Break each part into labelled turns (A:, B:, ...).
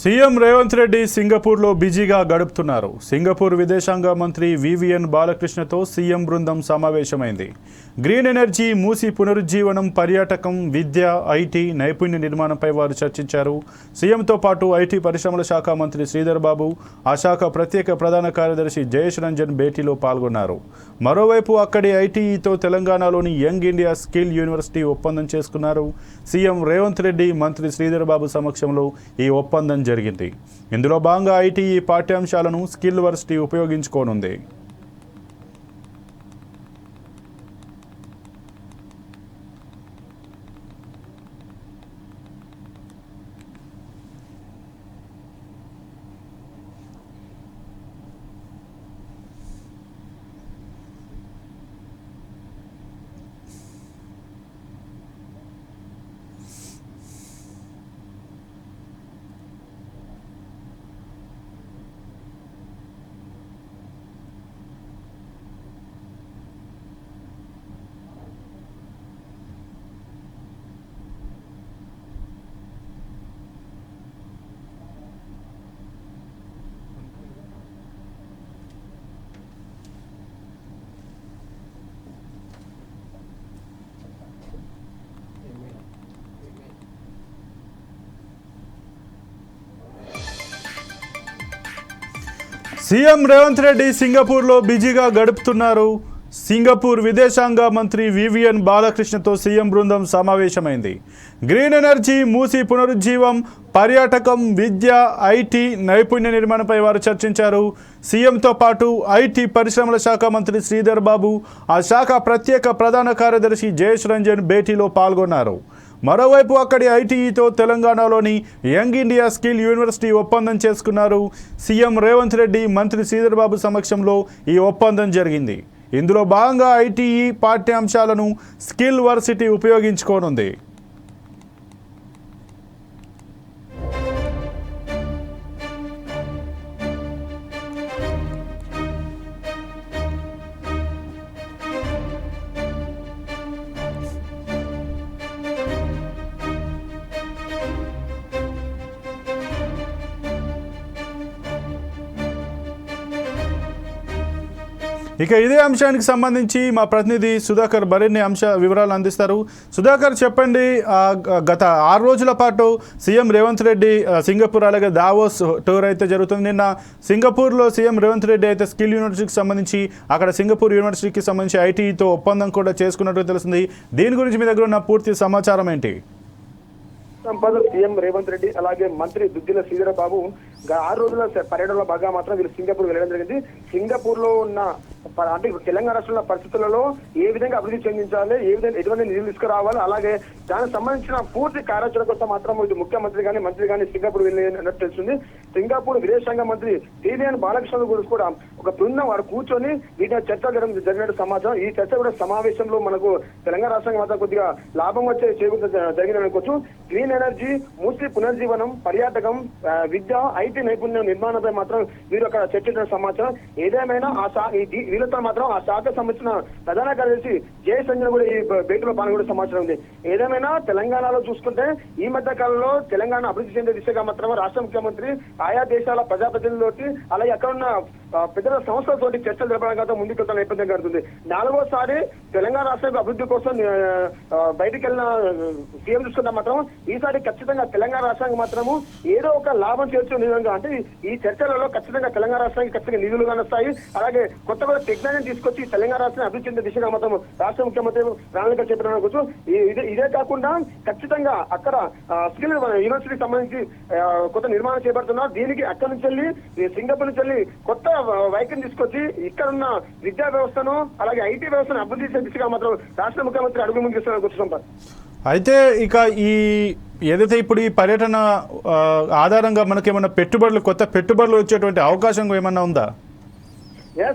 A: CM Revanth Reddy సింగపూర్లో బిజీగా గడుపుతున్నారు. సింగపూర్ విదేశాంగ మంత్రి వివిఎన్ బాలకృష్ణతో సీఎం బృందం సమావేశమైంది. గ్రీన్ ఎనర్జీ, మూసి పునరుజ్జీవనం, పర్యాటకం, విద్య, ఐటీ, నైపుణ్య నిర్మాణంపై వారు చర్చించారు. సీఎంతో పాటు ఐటీ పరిశ్రమల శాఖ మంత్రి శ్రీధర్ బాబు, ఆ శాఖ ప్రత్యేక ప్రధాన కార్యదర్శి జయేష్ రంజన్ భేటీలో పాల్గొన్నారు. మరోవైపు అక్కడి ఐటీఈతో తెలంగాణలోని యంగ్ ఇండియా స్కిల్ యూనివర్సిటీ ఒప్పందం చేసుకున్నారు. సీఎం రేవంత్ రెడ్డి, మంత్రి శ్రీధర్ బాబు సమక్షంలో ఈ ఒప్పందం జరిగింది. ఇందులో భాగంగా ఐటీఈ పాఠ్యాంశాలను స్కిల్ వర్సిటీ ఉపయోగించుకోనుంది. సీఎం రేవంత్ రెడ్డి సింగపూర్లో బిజీగా గడుపుతున్నారు. సింగపూర్ విదేశాంగ మంత్రి వివిఎన్ బాలకృష్ణతో సీఎం బృందం సమావేశమైంది. గ్రీన్ ఎనర్జీ, మూసి పునరుజ్జీవం, పర్యాటకం, విద్య, ఐటీ, నైపుణ్య నిర్మాణంపై వారు చర్చించారు. సీఎంతో పాటు ఐటీ పరిశ్రమల శాఖ మంత్రి శ్రీధర్ బాబు, ఆ శాఖ ప్రత్యేక ప్రధాన కార్యదర్శి జయేష్ రంజన్ భేటీలో పాల్గొన్నారు. మరోవైపు అక్కడి ఐటీఈతో తెలంగాణలోని యంగ్ ఇండియా స్కిల్ యూనివర్సిటీ ఒప్పందం చేసుకున్నారు. సీఎం రేవంత్ రెడ్డి, మంత్రి శ్రీధర్ బాబు సమక్షంలో ఈ ఒప్పందం జరిగింది. ఇందులో భాగంగా ఐటీఈ పాఠ్యాంశాలను స్కిల్ వర్సిటీ ఉపయోగించుకోనుంది. ఇక ఇదే అంశానికి సంబంధించి మా ప్రతినిధి సుధాకర్ మరిన్ని వివరాలు అందిస్తారు. సుధాకర్, చెప్పండి, గత 6 రోజుల పాటు సీఎం రేవంత్ రెడ్డి సింగపూర్ అలాగే దావోస్ టూర్ అయితే జరుగుతుంది. నిన్న సింగపూర్లో సీఎం రేవంత్ రెడ్డి అయితే స్కిల్ యూనివర్సిటీకి సంబంధించి అక్కడ సింగపూర్ యూనివర్సిటీకి సంబంధించి ఐటీతో ఒప్పందం కూడా చేసుకున్నట్టు తెలిసింది. దీని గురించి మీ దగ్గర ఉన్న పూర్తి సమాచారం ఏంటి?
B: సీఎం రేవంత్ రెడ్డి అలాగే మంత్రి దుద్దిల శ్రీధర్ బాబు 6 రోజుల పర్యటనలో భాగంగా మాత్రం వీళ్ళు సింగపూర్ వెళ్ళడం జరిగింది. సింగపూర్ లో ఉన్న అంటే తెలంగాణ రాష్ట్రంలో పరిస్థితులలో ఏ విధంగా అభివృద్ధి చెందించాలి, ఏ విధంగా ఎటువంటి నిధులు తీసుకురావాలి, అలాగే దానికి సంబంధించిన పూర్తి కార్యాచరణ కోసం మాత్రం ఇది ముఖ్యమంత్రి కానీ మంత్రి కానీ సింగపూర్ వెళ్ళినట్టు తెలుస్తుంది. సింగపూర్ విదేశాంగ మంత్రి వివిఎన్ బాలకృష్ణ గురించి కూడా ఒక బృందం వారు కూర్చొని వీటిని చర్చ జరిగినట్టు సమాచారం. ఈ చర్చ కూడా సమావేశంలో మనకు తెలంగాణ రాష్ట్రానికి మాత్రం కొద్దిగా లాభం వచ్చే జరిగిందని అనుకోవచ్చు. గ్రీన్ ఎనర్జీ, మూసి పునర్జీవనం, పర్యాటకం, విద్య, ఐటీ నైపుణ్యం నిర్మాణంపై మాత్రం వీరు అక్కడ చర్చించిన సమాచారం. ఏదేమైనా వీళ్ళతో మాత్రం ఆ శాఖకు సంబంధించిన ప్రధాన కార్యదర్శి జయేష్ రంజన్ కూడా ఈ భేటీలో పాల్గొనే సమాచారం ఉంది. ఏదేమైనా తెలంగాణలో చూసుకుంటే ఈ మధ్య కాలంలో తెలంగాణ అభివృద్ధి చెందే దిశగా మాత్రం రాష్ట్ర ముఖ్యమంత్రి ఆయా దేశాల ప్రజాప్రతినిధులతోటి అలాగే అక్కడ ఉన్న పెద్ద సంస్థలతోటి చర్చలు జరపడానికి ముందుకెళ్తున్న నేపథ్యం కడుతుంది. 4వసారి తెలంగాణ రాష్ట్ర అభివృద్ధి కోసం బయటికి వెళ్ళిన సీఎం చూసుకుంటే మాత్రం ఈసారి ఖచ్చితంగా తెలంగాణ రాష్ట్రానికి మాత్రము ఏదో ఒక లాభం చేర్చే విధంగా అంటే ఈ చర్చలలో ఖచ్చితంగా తెలంగాణ రాష్ట్రానికి ఖచ్చితంగా నిధులు కానొస్తాయి. అలాగే కొత్త టెక్నాలజీ తీసుకొచ్చి తెలంగాణ రాష్ట్రాన్ని అభివృద్ధి చెందే దిశగా మాత్రం రాష్ట్ర ముఖ్యమంత్రి ప్రణాళిక చెప్పిన ఇదే కాకుండా ఖచ్చితంగా అక్కడ స్కిల్ యూనివర్సిటీకి సంబంధించి కొత్త నిర్మాణం చేపడుతున్నారు. దీనికి అక్కడి నుంచి వెళ్ళి సింగపూర్ నుంచి వెళ్ళి కొత్త వైఖరిని తీసుకొచ్చి ఇక్కడ ఉన్న విద్యా వ్యవస్థను అలాగే ఐటీ వ్యవస్థను అభివృద్ధి చేసే దిశగా మాత్రం రాష్ట్ర ముఖ్యమంత్రి అడుగు ముందుకు.
A: అయితే ఇక ఏదైతే ఇప్పుడు ఈ పర్యటన ఆధారంగా మనకి ఏమైనా కొత్త పెట్టుబడులు వచ్చేటువంటి అవకాశం ఏమన్నా ఉందా?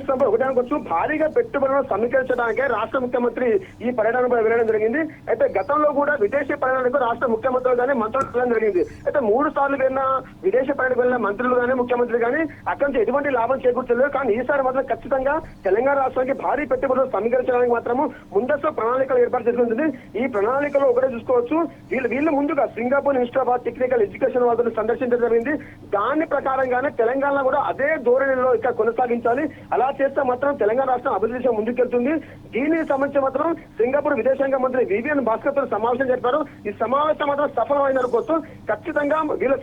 B: సంపద ఒకటే అనుకోవచ్చు, భారీగా పెట్టుబడులను సమీకరించడానికే రాష్ట్ర ముఖ్యమంత్రి ఈ పర్యటనపై వెళ్ళడం జరిగింది. అయితే గతంలో కూడా విదేశీ పర్యటనకు రాష్ట్ర ముఖ్యమంత్రులు కానీ మంత్రులు వెళ్ళడం జరిగింది. అయితే 3 సార్లు వెళ్ళిన విదేశీ పర్యటనకు వెళ్ళిన మంత్రులు కానీ ముఖ్యమంత్రి కానీ అక్కడి నుంచి ఎటువంటి లాభం చేకూర్చలేదు. కానీ ఈసారి మాత్రం ఖచ్చితంగా తెలంగాణ రాష్ట్రానికి భారీ పెట్టుబడులు సమీకరించడానికి మాత్రము ముందస్తు ప్రణాళికలు ఏర్పాటు చేసుకుంటుంది. ఈ ప్రణాళికలో ఒకటే చూసుకోవచ్చు, వీళ్ళు ముందుగా Singapore institute of technical education వాళ్ళని సందర్శించడం జరిగింది. దాని ప్రకారంగానే తెలంగాణ కూడా అదే ధోరణిలో ఇక్కడ కొనసాగించాలి. అలా చేస్తే మాత్రం తెలంగాణ రాష్ట్రం అభివృద్ధి దిశగా ముందుకెళ్తుంది. దీనికి సంబంధించి మాత్రం సింగపూర్ విదేశాంగ మంత్రి వివియన్ భాస్కర్ తో సమావేశం జరిపారు. ఈ సమావేశం మాత్రం సఫలమైన కోసం ఖచ్చితంగా వీళ్ళ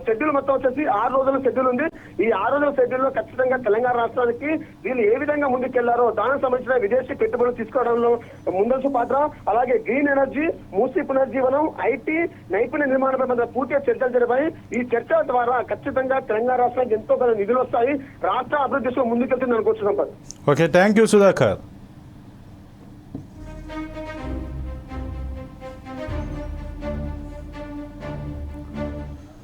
B: షెడ్యూల్ మొత్తం వచ్చేసి 6 రోజుల షెడ్యూల్ ఉంది. ఈ 6 రోజుల షెడ్యూల్ లో ఖచ్చితంగా తెలంగాణ రాష్ట్రానికి వీళ్ళు ఏ విధంగా ముందుకెళ్లారో దానికి సంబంధించిన విదేశీ పెట్టుబడులు తీసుకోవడంలో ముందస్తు పాత్ర, అలాగే గ్రీన్ ఎనర్జీ, మూసీ పునర్జీవనం, ఐటీ, నైపుణ్య నిర్మాణంపై పూర్తిగా చర్చలు జరిపాయి. ఈ చర్చల ద్వారా ఖచ్చితంగా తెలంగాణ రాష్ట్రానికి ఎంతో నిధులు వస్తాయి. రాష్ట్ర అభివృద్ధి దిశగా ముందుకెళ్తుంది అనుకోవచ్చు.
A: Okay, thank you Sudhakar.